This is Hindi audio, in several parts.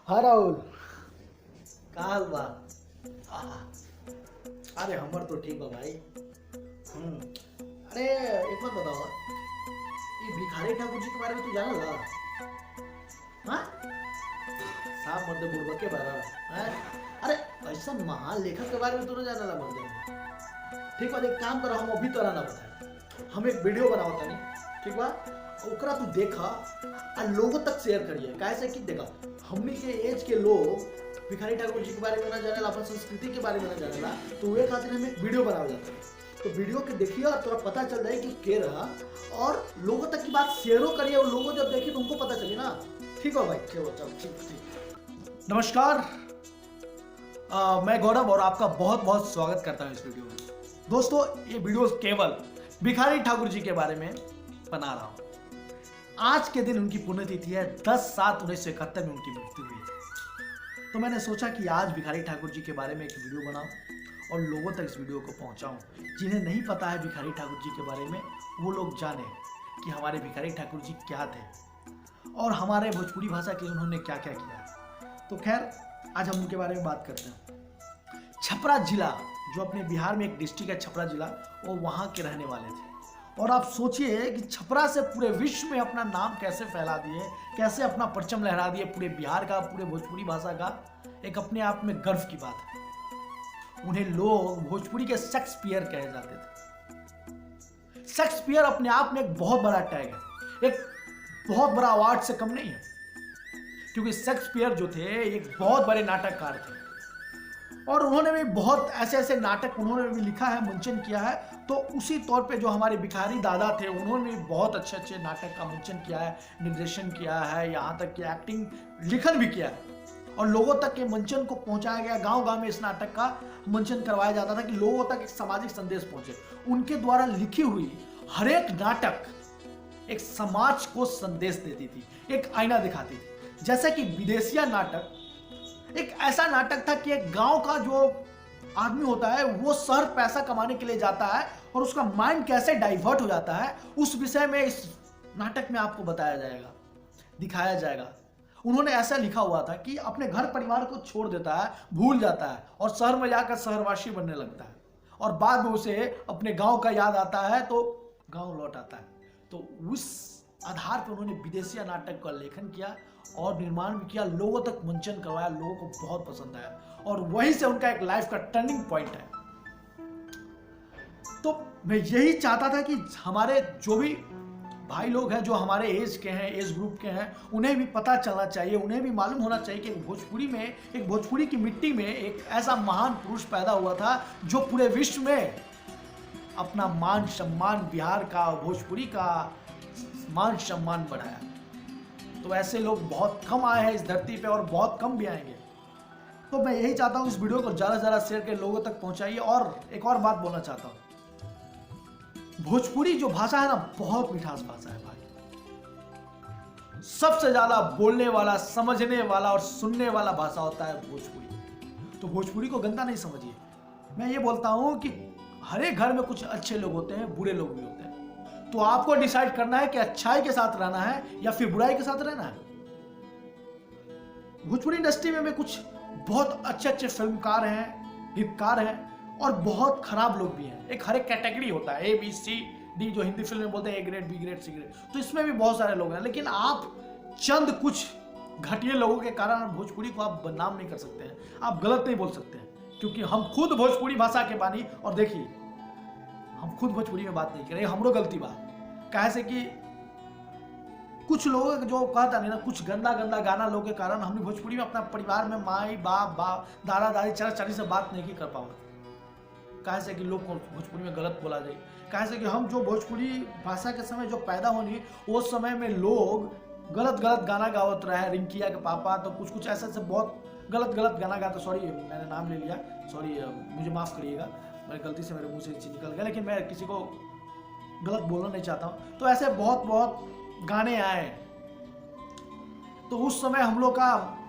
हाँ राहुल, का हाल बा? आहा, अरे हमर तो ठीक बा भाई। अरे एक बात बताओ, ये भिखारी ठाकुर जी के बारे में तू जानल ला? हाँ, साहब मर्द बुड़बक के बारे में हैं? अरे ऐसा महान लेखक के बारे में तू न जानल ला मर्द? ठीक बा, एक काम करो, हम अभी तोरा ना बताए, हम एक वीडियो बनाओ तनी, ठीक बा? ओकरा तू देखा और लोगों तक शेयर करिए। कैसे कि देखा, हमनी के एज के लोग भिखारी ठाकुर जी के बारे में ना जानेला, अपन संस्कृति के बारे में ना जानेला, तो वे खातिर हम एक वीडियो बनावे जाते हैं। तो वीडियो के देखिए और तोरा पता चल जाए कि के रहा, और लोगों तक की बात शेयरो करिए, और लोगों जब देखिए तो उनको पता चले ना। ठीक है भाई, चलो चलो, ठीक। नमस्कार, मैं गौरव और आपका बहुत बहुत स्वागत करता हूँ इस वीडियो में। दोस्तों, ये वीडियो केवल भिखारी ठाकुर जी के बारे में बना रहा हूँ। आज के दिन उनकी पुण्यतिथि है, 10/7/1971 में उनकी मृत्यु हुई थी। तो मैंने सोचा कि आज भिखारी ठाकुर जी के बारे में एक वीडियो बनाऊं और लोगों तक इस वीडियो को पहुंचाऊं। जिन्हें नहीं पता है भिखारी ठाकुर जी के बारे में, वो लोग जाने कि हमारे भिखारी ठाकुर जी क्या थे और हमारे भोजपुरी भाषा के उन्होंने क्या क्या किया। तो खैर, आज हम उनके बारे में बात करते हैं। छपरा जिला, जो अपने बिहार में एक डिस्ट्रिक्ट है छपरा जिला, वो वहाँ के रहने वाले थे। और आप सोचिए कि छपरा से पूरे विश्व में अपना नाम कैसे फैला दिए, कैसे अपना परचम लहरा दिए। पूरे बिहार का, पूरे भोजपुरी भाषा का एक अपने आप में गर्व की बात है। उन्हें लोग भोजपुरी के शेक्सपियर कहे जाते थे। शेक्सपियर अपने आप में एक बहुत बड़ा टैग है, एक बहुत बड़ा अवार्ड से कम नहीं है, क्योंकि शेक्सपियर जो थे एक बहुत बड़े नाटककार थे और उन्होंने भी बहुत ऐसे ऐसे नाटक उन्होंने भी लिखा है, मंचन किया है। तो उसी तौर पे जो हमारे भिखारी दादा थे, उन्होंने भी बहुत अच्छे अच्छे नाटक का मंचन किया है, निर्देशन किया है, यहाँ तक कि एक्टिंग, लिखन भी किया है। और लोगों तक के मंचन को पहुंचाया गया। गांव गांव में इस नाटक का मंचन करवाया जाता था कि लोगों तक एक सामाजिक संदेश पहुंचे। उनके द्वारा लिखी हुई हर एक नाटक एक समाज को संदेश देती थी, एक आईना दिखाती थी। जैसे कि विदेशिया नाटक एक ऐसा नाटक था कि एक गांव का जो आदमी होता है वो शहर पैसा कमाने के लिए जाता है और उसका माइंड कैसे डाइवर्ट हो जाता है, उस विषय में इस नाटक में आपको बताया जाएगा, दिखाया जाएगा। उन्होंने ऐसा लिखा हुआ था कि अपने घर परिवार को छोड़ देता है, भूल जाता है और शहर में जाकर शहरवासी बनने लगता है, और बाद में उसे अपने गांव का याद आता है तो गांव लौट आता है। तो उस आधार पर उन्होंने विदेशिया नाटक का लेखन किया और निर्माण भी किया, लोगों तक मंचन करवाया, लोगों को बहुत पसंद आया और वहीं से उनका एक लाइफ का टर्निंग पॉइंट है। तो मैं यही चाहता था कि हमारे जो भी भाई लोग हैं, जो हमारे एज के हैं, एज ग्रुप के हैं, उन्हें भी पता चलना चाहिए, उन्हें भी मालूम होना चाहिए कि भोजपुरी में, एक भोजपुरी की मिट्टी में एक ऐसा महान पुरुष पैदा हुआ था जो पूरे विश्व में अपना मान सम्मान, बिहार का, भोजपुरी का मान सम्मान बढ़ाया। तो ऐसे लोग बहुत कम आए हैं इस धरती पे और बहुत कम भी आएंगे। तो मैं यही चाहता हूँ, इस वीडियो को ज़्यादा से ज़्यादा शेयर के लोगों तक पहुंचाइए। और एक और बात बोलना चाहता हूँ, भोजपुरी जो भाषा है ना, बहुत मिठास भाषा है भाई। सबसे ज़्यादा बोलने वाला, समझने वाला और सुनने वाला भाषा होता है भोजपुरी। तो भोजपुरी को गंदा नहीं समझिए। मैं ये बोलता हूँ कि हर एक घर में कुछ अच्छे लोग होते हैं, बुरे लोग भी होते हैं। तो आपको डिसाइड करना है कि अच्छाई के साथ रहना है या फिर बुराई के साथ रहना है। भोजपुरी इंडस्ट्री में कुछ बहुत अच्छे अच्छे फिल्मकार हैं, गीतकार हैं, और बहुत खराब लोग भी हैं। एक हर एक कैटेगरी होता है, A B C D, जो हिंदी फिल्म में बोलते हैं A grade, B grade, C grade. तो इसमें भी बहुत सारे लोग हैं, लेकिन आप चंद कुछ घटिया लोगों के कारण भोजपुरी को आप बदनाम नहीं कर सकते हैं, आप गलत नहीं बोल सकते हैं, क्योंकि हम खुद भोजपुरी भाषा के बानी। और देखिए, हम खुद भोजपुरी में बात नहीं करें, हमरो गलती बात कैसे कि कुछ लोग जो कहता नहीं ना, कुछ गंदा गंदा गाना लोगों के कारण हमने भोजपुरी में अपना परिवार में माई बाप दादा दादी चाचा चाची से बात नहीं कर पाओ। कैसे कि लोग को भोजपुरी में गलत बोला जाए। कैसे कि हम जो भोजपुरी भाषा के समय जो पैदा होनी, उस समय में लोग गलत गलत गाना गावत रहे। रिंकिया के पापा तो कुछ कुछ ऐसे बहुत गलत गलत गाना गाते। सॉरी, मैंने नाम ले लिया, सॉरी, मुझे माफ़ करिएगा, मेरी गलती से मेरे मुंह से चीज निकल गया, लेकिन मैं किसी को गलत बोलना नहीं चाहता हूँ। तो ऐसे बहुत बहुत गाने आए। तो उस समय हम लोग का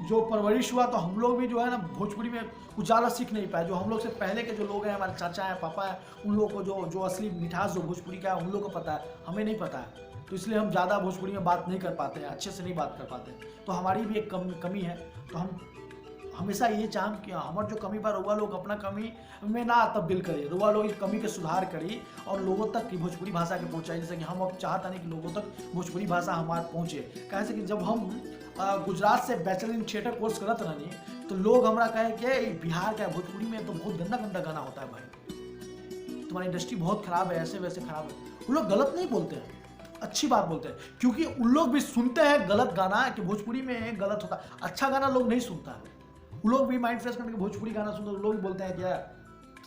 जो परवरिश हुआ, तो हम लोग भी जो है ना भोजपुरी में कुछ ज़्यादा सीख नहीं पाए। जो हम लोग से पहले के जो लोग हैं, हमारे चाचा हैं, पापा हैं, उन लोगों को जो असली मिठास जो भोजपुरी का है उन लोगों को पता है, हमें नहीं पता है। तो इसलिए हम ज़्यादा भोजपुरी में बात नहीं कर पाते हैं, अच्छे से नहीं बात कर पाते हैं। तो हमारी भी एक कमी है। तो हम हमेशा ये चाहम कि हमारे जो कमी पर रुआ लोग अपना कमी में ना तब्दील करिए, रुआ लोग इस कमी के सुधार करिए और लोगों तक की भोजपुरी भाषा के पहुँचाइए। जैसे कि हम अब चाहता नहीं कि लोगों तक भोजपुरी भाषा हमारे पहुँचे। कैसे कि जब हम गुजरात से बैचलर इन थिएटर कोर्स करत रहनी तो लोग हमारा कहे कि बिहार का भोजपुरी में तो बहुत गंदा गंदा गाना होता है भाई, तुम्हारी इंडस्ट्री बहुत खराब है, ऐसे वैसे खराब है। वो लोग गलत नहीं बोलते हैं, अच्छी बात बोलते हैं, क्योंकि उन लोग भी सुनते हैं गलत गाना कि भोजपुरी में गलत होता है। अच्छा गाना लोग नहीं सुनता है, वो लोग भी माइंड फ्रेश करने के भोजपुरी गाना सुनते हैं। लोग भी बोलते हैं कि यार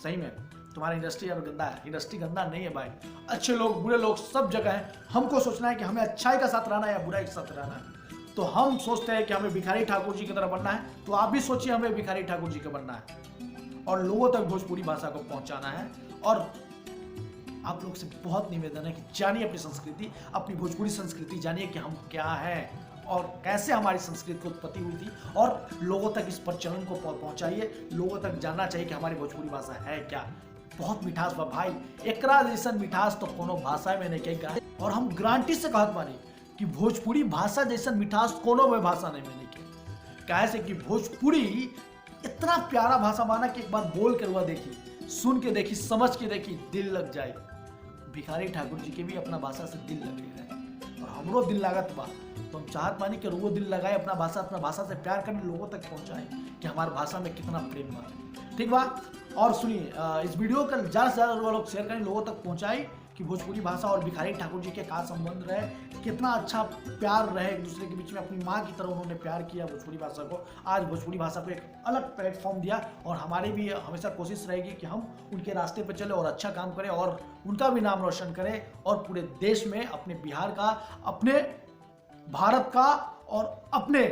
सही में तुम्हारी इंडस्ट्री अब गंदा है। इंडस्ट्री गंदा नहीं है भाई, अच्छे लोग बुरे लोग सब जगह हैं। हमको सोचना है कि हमें अच्छाई का साथ रहना है या बुराई के साथ रहना है। तो हम सोचते हैं कि हमें भिखारी ठाकुर जी की तरह बनना है, तो आप भी सोचिए हमें भिखारी ठाकुर जी का बनना है और लोगों तक भोजपुरी भाषा को पहुंचाना है। और आप लोग से बहुत निवेदन है कि जानिए अपनी संस्कृति, अपनी भोजपुरी संस्कृति जानिए कि हम क्या हैं और कैसे हमारी संस्कृति की उत्पत्ति हुई थी, और लोगों तक इस प्रचलन को पहुंचाइए। लोगों तक जानना चाहिए कि हमारी भोजपुरी भाषा है क्या। बहुत मिठास बा भाई, एकरा जैसा मिठास तो कोनो भाषा में नहीं कहेगा। और हम गारंटी से कहत बानी कि भोजपुरी भाषा जैसा मिठास कोनो भी भाषा नहीं मिले के। कैसे कि भोजपुरी इतना प्यारा भाषा माना कि एक बार बोल कर हुआ देखी, सुन के देखी, समझ के देखी, दिल लग जाए। भिखारी ठाकुर जी के भी अपना भाषा से दिल लग रहा है और हमरो दिल लागत बा। तो हम चाहत मानी कि वो दिल लगाए, अपना भाषा से प्यार करने, लोगों तक पहुंचाए कि हमारी भाषा में कितना प्रेम बा। ठीक बा। और सुनिए, इस वीडियो का ज़्यादा से ज़्यादा लोग शेयर करें, लोगों तक पहुंचाए कि भोजपुरी भाषा और भिखारी ठाकुर जी के का संबंध रहे, कितना अच्छा प्यार रहे एक दूसरे के बीच में। अपनी माँ की तरह उन्होंने प्यार किया भोजपुरी भाषा को। आज भोजपुरी भाषा को एक अलग प्लेटफॉर्म दिया और हमारी भी हमेशा कोशिश रहेगी कि हम उनके रास्ते पर चले और अच्छा काम करें और उनका भी नाम रोशन करें और पूरे देश में अपने बिहार का, अपने भारत का और अपने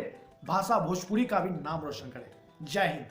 भाषा भोजपुरी का भी नाम रोशन करें। जय हिंद।